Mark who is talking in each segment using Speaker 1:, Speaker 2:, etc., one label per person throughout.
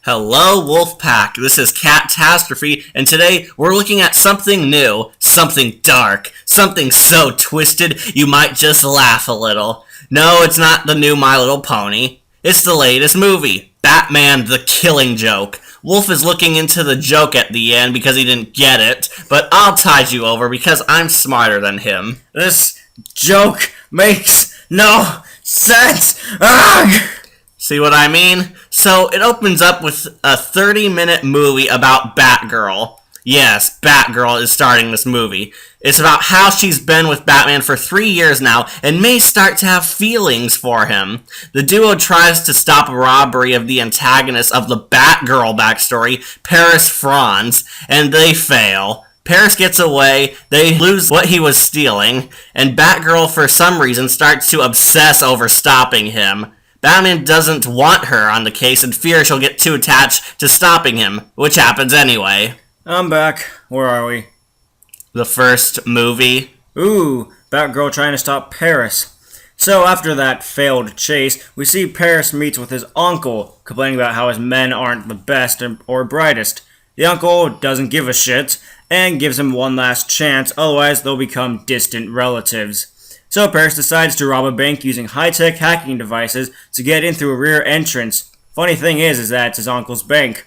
Speaker 1: Hello, Wolfpack. This is Catastrophe, and today we're looking at something new, something dark, something so twisted you might just laugh a little. No, it's not the new My Little Pony. It's the latest movie, Batman the Killing Joke. Wolf is looking into the joke at the end because he didn't get it, but I'll tide you over because I'm smarter than him.
Speaker 2: This joke makes no sense. Ugh!
Speaker 1: See what I mean? So, it opens up with a 30-minute movie about Batgirl. Yes, Batgirl is starting this movie. It's about how she's been with Batman for 3 years now and may start to have feelings for him. The duo tries to stop a robbery of the antagonist of the Batgirl backstory, Paris Franz, and they fail. Paris gets away, they lose what he was stealing, and Batgirl for some reason starts to obsess over stopping him. Batman doesn't want her on the case and fears she'll get too attached to stopping him, which happens anyway.
Speaker 2: I'm back. Where are we?
Speaker 1: The first movie.
Speaker 2: Ooh, Batgirl trying to stop Paris. So after that failed chase, we see Paris meets with his uncle, complaining about how his men aren't the best or brightest. The uncle doesn't give a shit, and gives him one last chance, otherwise they'll become distant relatives. So Paris decides to rob a bank using high-tech hacking devices to get in through a rear entrance. Funny thing is that it's his uncle's bank.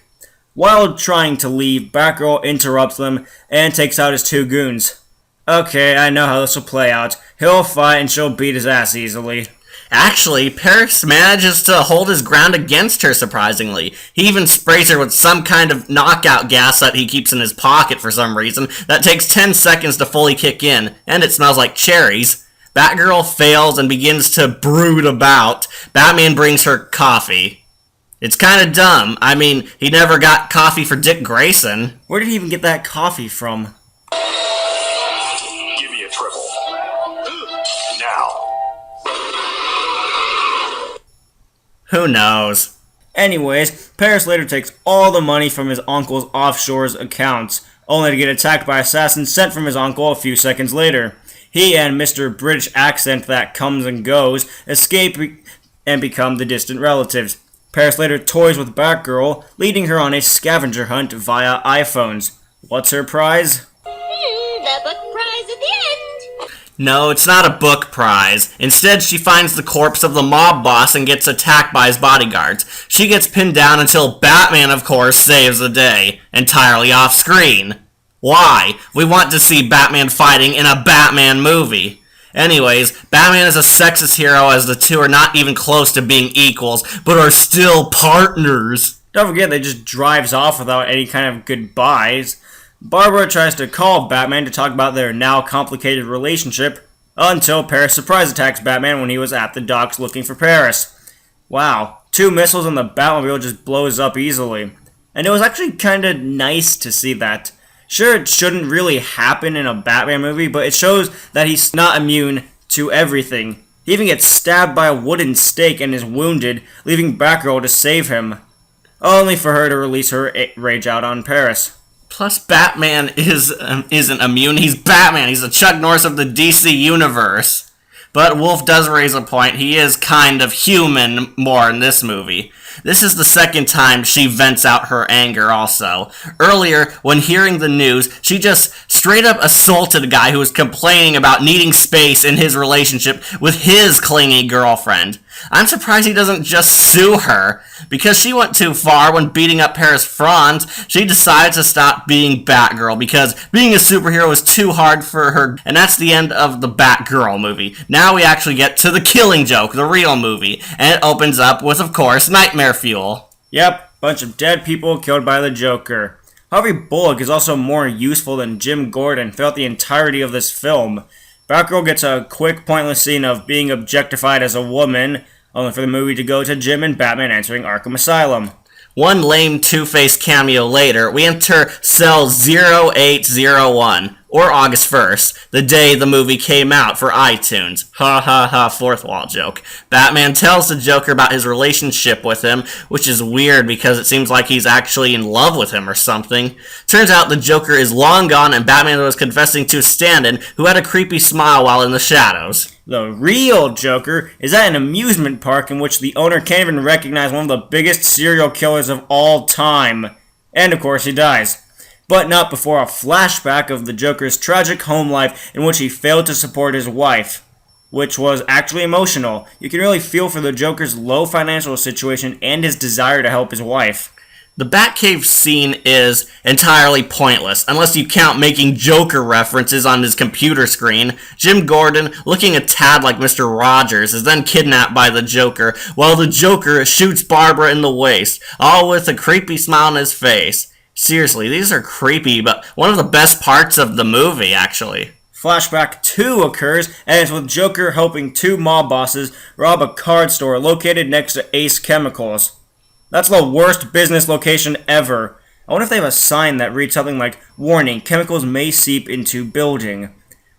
Speaker 2: While trying to leave, Batgirl interrupts them and takes out his two goons. Okay, I know how this will play out. He'll fight and she'll beat his ass easily.
Speaker 1: Actually, Paris manages to hold his ground against her, surprisingly. He even sprays her with some kind of knockout gas that he keeps in his pocket for some reason that takes 10 seconds to fully kick in, and it smells like cherries. Batgirl fails and begins to brood about. Batman brings her coffee. It's kind of dumb. I mean, he never got coffee for Dick Grayson.
Speaker 2: Where did he even get that coffee from?
Speaker 3: Give me a triple. Now.
Speaker 1: Who knows?
Speaker 2: Anyways, Paris later takes all the money from his uncle's offshore accounts, only to get attacked by assassins sent from his uncle a few seconds later. He and Mr. British accent that comes and goes escape and become the distant relatives. Paris later toys with Batgirl, leading her on a scavenger hunt via iPhones. What's her prize?
Speaker 4: The book prize at the end.
Speaker 1: No, it's not a book prize. Instead, she finds the corpse of the mob boss and gets attacked by his bodyguards. She gets pinned down until Batman, of course, saves the day, entirely off screen. Why? We want to see Batman fighting in a Batman movie. Anyways, Batman is a sexist hero as the two are not even close to being equals, but are still partners.
Speaker 2: Don't forget they just drives off without any kind of goodbyes. Barbara tries to call Batman to talk about their now complicated relationship, until Paris surprise attacks Batman when he was at the docks looking for Paris. Wow, 2 missiles and the Batmobile just blows up easily. And it was actually kinda nice to see that. Sure, it shouldn't really happen in a Batman movie, but it shows that he's not immune to everything. He even gets stabbed by a wooden stake and is wounded, leaving Batgirl to save him, only for her to release her rage out on Paris.
Speaker 1: Plus, Batman isn't immune. He's Batman. He's the Chuck Norris of the DC universe. But Wolf does raise a point. He is kind of human more in this movie. This is the second time she vents out her anger also. Earlier, when hearing the news, she just straight up assaulted a guy who was complaining about needing space in his relationship with his clingy girlfriend. I'm surprised he doesn't just sue her. Because she went too far when beating up Paris Franz, she decided to stop being Batgirl because being a superhero is too hard for her. And that's the end of the Batgirl movie. Now we actually get to the Killing Joke, the real movie. And it opens up with, of course, Nightmare Fuel.
Speaker 2: Yep, bunch of dead people killed by the Joker. Harvey Bullock is also more useful than Jim Gordon throughout the entirety of this film. Batgirl gets a quick, pointless scene of being objectified as a woman, only for the movie to go to Jim and Batman entering Arkham Asylum.
Speaker 1: One lame Two-Face cameo later, we enter Cell 0801, or August 1st, the day the movie came out for iTunes. Ha ha ha, fourth wall joke. Batman tells the Joker about his relationship with him, which is weird because it seems like he's actually in love with him or something. Turns out the Joker is long gone and Batman was confessing to Stand-in, who had a creepy smile while in the shadows.
Speaker 2: The real Joker is at an amusement park in which the owner can't even recognize one of the biggest serial killers of all time. And of course he dies. But not before a flashback of the Joker's tragic home life in which he failed to support his wife. Which was actually emotional. You can really feel for the Joker's low financial situation and his desire to help his wife.
Speaker 1: The Batcave scene is entirely pointless, unless you count making Joker references on his computer screen. Jim Gordon, looking a tad like Mr. Rogers, is then kidnapped by the Joker, while the Joker shoots Barbara in the waist, all with a creepy smile on his face. Seriously, these are creepy, but one of the best parts of the movie, actually.
Speaker 2: Flashback 2 occurs, and it's with Joker helping two mob bosses rob a card store located next to Ace Chemicals. That's the worst business location ever. I wonder if they have a sign that reads something like, "Warning, chemicals may seep into building."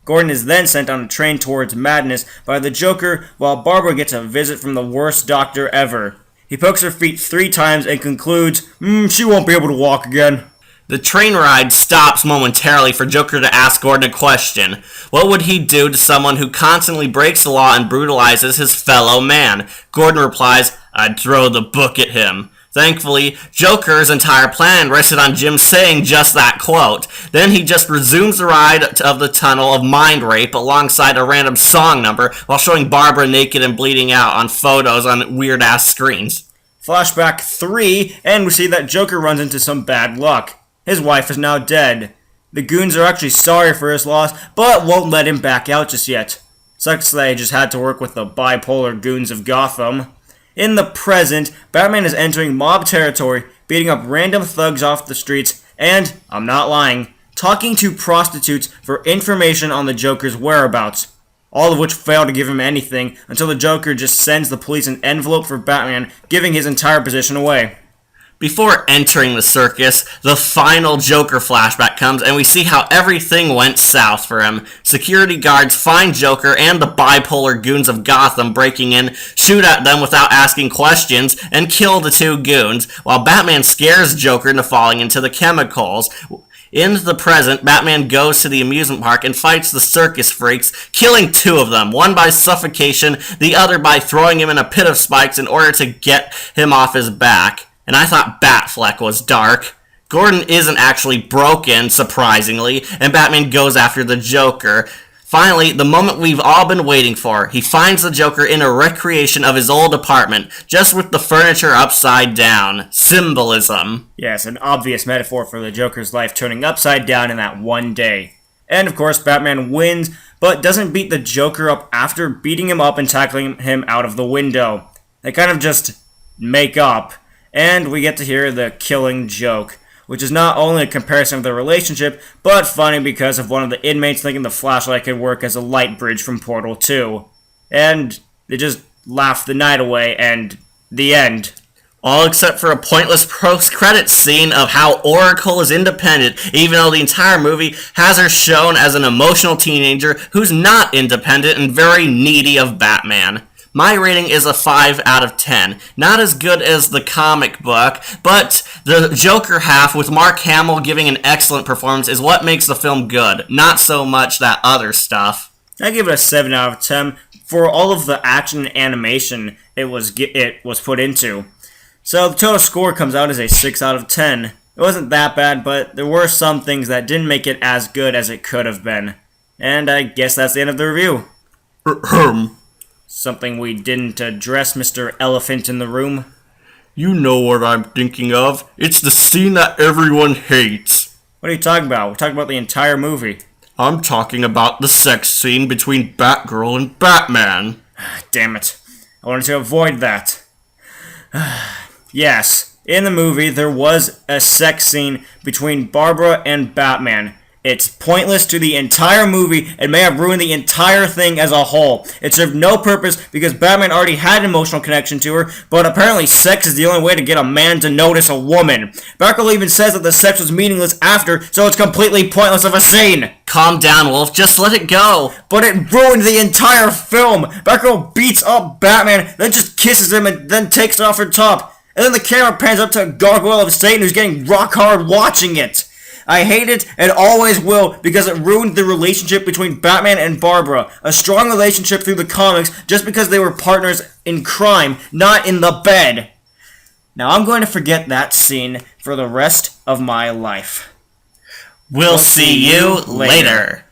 Speaker 2: Gordon is then sent on a train towards madness by the Joker, while Barbara gets a visit from the worst doctor ever. He pokes her feet 3 times and concludes, she won't be able to walk again.
Speaker 1: The train ride stops momentarily for Joker to ask Gordon a question. What would he do to someone who constantly breaks the law and brutalizes his fellow man? Gordon replies, "I'd throw the book at him." Thankfully, Joker's entire plan rested on Jim saying just that quote. Then he just resumes the ride of the tunnel of mind rape alongside a random song number while showing Barbara naked and bleeding out on photos on weird-ass screens.
Speaker 2: Flashback 3, and we see that Joker runs into some bad luck. His wife is now dead. The goons are actually sorry for his loss, but won't let him back out just yet. Sucks that he just had to work with the bipolar goons of Gotham. In the present, Batman is entering mob territory, beating up random thugs off the streets, and, I'm not lying, talking to prostitutes for information on the Joker's whereabouts. All of which fail to give him anything, until the Joker just sends the police an envelope for Batman, giving his entire position away.
Speaker 1: Before entering the circus, the final Joker flashback comes and we see how everything went south for him. Security guards find Joker and the bipolar goons of Gotham breaking in, shoot at them without asking questions, and kill the 2 goons, while Batman scares Joker into falling into the chemicals. In the present, Batman goes to the amusement park and fights the circus freaks, killing 2 of them, one by suffocation, the other by throwing him in a pit of spikes in order to get him off his back. And I thought Batfleck was dark. Gordon isn't actually broken, surprisingly, and Batman goes after the Joker. Finally, the moment we've all been waiting for. He finds the Joker in a recreation of his old apartment, just with the furniture upside down. Symbolism.
Speaker 2: Yes, an obvious metaphor for the Joker's life turning upside down in that one day. And of course, Batman wins, but doesn't beat the Joker up after beating him up and tackling him out of the window. They kind of just make up. And we get to hear the killing joke, which is not only a comparison of their relationship, but funny because of one of the inmates thinking the flashlight could work as a light bridge from Portal 2. And they just laugh the night away, and the end.
Speaker 1: All except for a pointless post-credits scene of how Oracle is independent, even though the entire movie has her shown as an emotional teenager who's not independent and very needy of Batman. My rating is a 5 out of 10. Not as good as the comic book, but the Joker half with Mark Hamill giving an excellent performance is what makes the film good, not so much that other stuff.
Speaker 2: I give it a 7 out of 10 for all of the action and animation it was put into. So the total score comes out as a 6 out of 10. It wasn't that bad, but there were some things that didn't make it as good as it could have been. And I guess that's the end of the review. Something we didn't address, Mr. Elephant in the Room?
Speaker 1: You know what I'm thinking of. It's the scene that everyone hates.
Speaker 2: What are you talking about? We're talking about the entire movie.
Speaker 1: I'm talking about the sex scene between Batgirl and Batman.
Speaker 2: Damn it. I wanted to avoid that. Yes, in the movie there was a sex scene between Barbara and Batman. It's pointless to the entire movie and may have ruined the entire thing as a whole. It served no purpose because Batman already had an emotional connection to her, but apparently sex is the only way to get a man to notice a woman. Batgirl even says that the sex was meaningless after, so it's completely pointless of a scene.
Speaker 1: Calm down, Wolf. Just let it go.
Speaker 2: But it ruined the entire film. Batgirl beats up Batman, then just kisses him and then takes off her top. And then the camera pans up to a gargoyle of Satan who's getting rock hard watching it. I hate it and always will because it ruined the relationship between Batman and Barbara. A strong relationship through the comics just because they were partners in crime, not in the bed. Now I'm going to forget that scene for the rest of my life.
Speaker 1: We'll see you later.